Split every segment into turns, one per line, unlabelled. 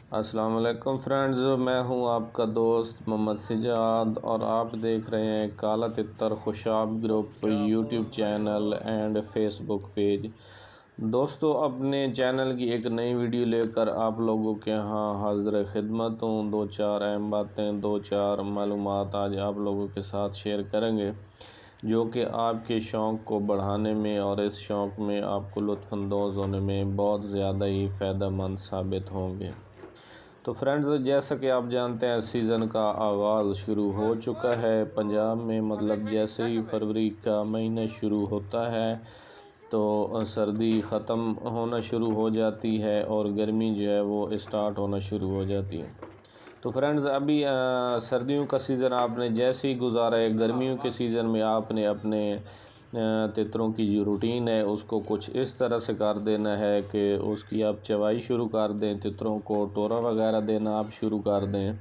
अस्सलाम वालेकुम फ्रेंड्स, मैं हूं आपका दोस्त मोहम्मद सिजाद और आप देख रहे हैं काला तितर Khushab group YouTube channel and Facebook page. दोस्तों, अपने चैनल की एक नई वीडियो लेकर आप लोगों के यहाँ हाज़िर खिदमत हूँ। दो चार अहम बातें, दो चार मालूमात आज आप लोगों के साथ शेयर करेंगे जो कि आपके शौक़ को बढ़ाने में और इस शौक़ में आपको लुत्फ़अंदोज़ होने में बहुत ज़्यादा ही फ़ायदेमंद साबित होंगे। तो फ्रेंड्स, जैसा कि आप जानते हैं सीज़न का आगाज़ शुरू हो चुका है पंजाब में। मतलब जैसे ही फरवरी का महीना शुरू होता है तो सर्दी ख़त्म होना शुरू हो जाती है और गर्मी जो है वो स्टार्ट होना शुरू हो जाती है। तो फ्रेंड्स, अभी सर्दियों का सीज़न आपने जैसे ही गुजारा है, गर्मियों के सीज़न में आपने अपने तितरों की जो रूटीन है उसको कुछ इस तरह से कर देना है कि उसकी आप चवाई शुरू कर दें, तितरों को टोरा वगैरह देना आप शुरू कर दें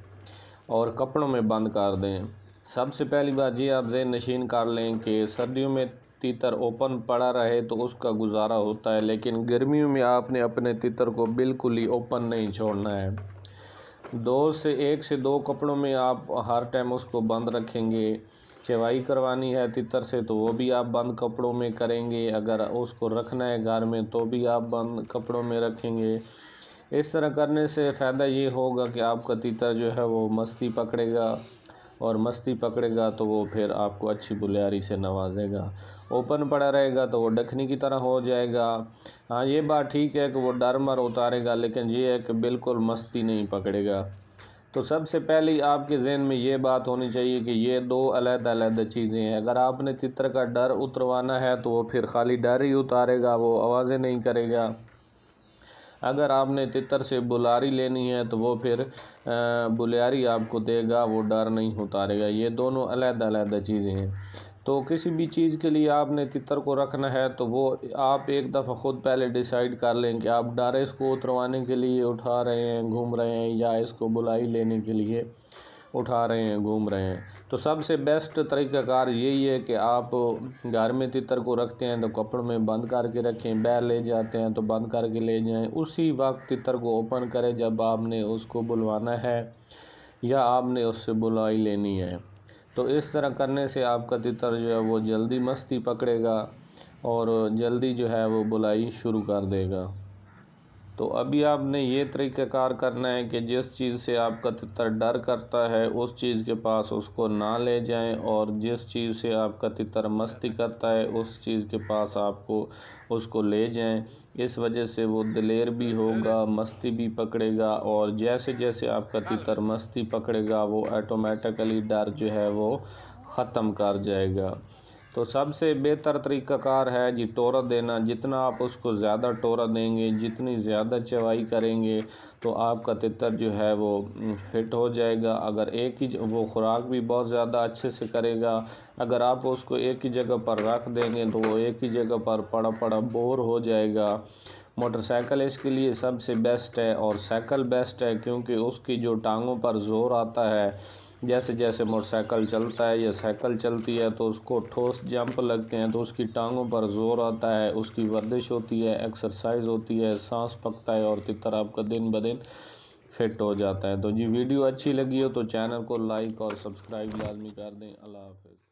और कपड़ों में बंद कर दें। सबसे पहली बात ये आप ज़हन नशीन कर लें कि सर्दियों में तीतर ओपन पड़ा रहे तो उसका गुजारा होता है, लेकिन गर्मियों में आपने अपने तीतर को बिल्कुल ही ओपन नहीं छोड़ना है। एक से दो कपड़ों में आप हर टाइम उसको बंद रखेंगे। चवाई करवानी है तितर से तो वो भी आप बंद कपड़ों में करेंगे। अगर उसको रखना है घर में तो भी आप बंद कपड़ों में रखेंगे। इस तरह करने से फ़ायदा ये होगा कि आपका तीतर जो है वो मस्ती पकड़ेगा और मस्ती पकड़ेगा तो वो फिर आपको अच्छी बुलियारी से नवाजेगा। ओपन पड़ा रहेगा तो वो डखनी की तरह हो जाएगा। हाँ, ये बात ठीक है कि वो डर मर उतारेगा, लेकिन ये है कि बिल्कुल मस्ती नहीं पकड़ेगा। तो सबसे पहले आपके ज़हन में ये बात होनी चाहिए कि ये दो अलग-अलग चीज़ें हैं। अगर आपने तितर का डर उतरवाना है तो वो फिर खाली डर ही उतारेगा, वो आवाज़ें नहीं करेगा। अगर आपने तितर से बुलारी लेनी है तो वो फिर बुलियारी आपको देगा, वो डर नहीं उतारेगा। ये दोनों अलग-अलग चीज़ें हैं। तो किसी भी चीज़ के लिए आपने तितर को रखना है तो वो आप एक दफ़ा ख़ुद पहले डिसाइड कर लें कि आप डर इसको उतरवाने के लिए उठा रहे हैं, घूम रहे हैं, या इसको बुलाई लेने के लिए उठा रहे हैं, घूम रहे हैं। तो सबसे बेस्ट तरीक़ाकार यही है कि आप घर में तितर को रखते हैं तो कपड़ों में बंद करके रखें, बाहर ले जाते हैं तो बंद करके ले जाएं। उसी वक्त तितर को ओपन करें जब आपने उसको बुलवाना है या आपने उससे बुलाई लेनी है। तो इस तरह करने से आपका तितर जो है वो जल्दी मस्ती पकड़ेगा और जल्दी जो है वो बुलाई शुरू कर देगा। तो अभी आपने ये तरीक़ाकार करना है कि जिस चीज़ से आपका तितर डर करता है उस चीज़ के पास उसको ना ले जाएं, और जिस चीज़ से आपका तितर मस्ती करता है उस चीज़ के पास आपको उसको ले जाएं। इस वजह से वो दिलेर भी होगा, मस्ती भी पकड़ेगा, और जैसे जैसे आपका तितर मस्ती पकड़ेगा वो ऑटोमेटिकली डर जो है वो ख़त्म कर जाएगा। तो सबसे बेहतर तरीक़ाकार है जी टोरा देना। जितना आप उसको ज़्यादा टोरा देंगे, जितनी ज़्यादा चवाई करेंगे तो आपका तितर जो है वो फिट हो जाएगा। अगर एक ही वो खुराक भी बहुत ज़्यादा अच्छे से करेगा। अगर आप उसको एक ही जगह पर रख देंगे तो वो एक ही जगह पर पड़ा पड़ा बोर हो जाएगा। मोटरसाइकिल इसके लिए सबसे बेस्ट है, और साइकिल बेस्ट है क्योंकि उसकी जो टांगों पर ज़ोर आता है, जैसे जैसे मोटरसाइकिल चलता है या साइकिल चलती है तो उसको ठोस जंप लगते हैं तो उसकी टांगों पर ज़ोर आता है, उसकी वर्जिश होती है, एक्सरसाइज होती है, सांस पकता है और तितर आपका दिन ब दिन फिट हो जाता है। तो जी वीडियो अच्छी लगी हो तो चैनल को लाइक और सब्सक्राइब लाजमी कर दें। अल्लाह हाफ़िज़।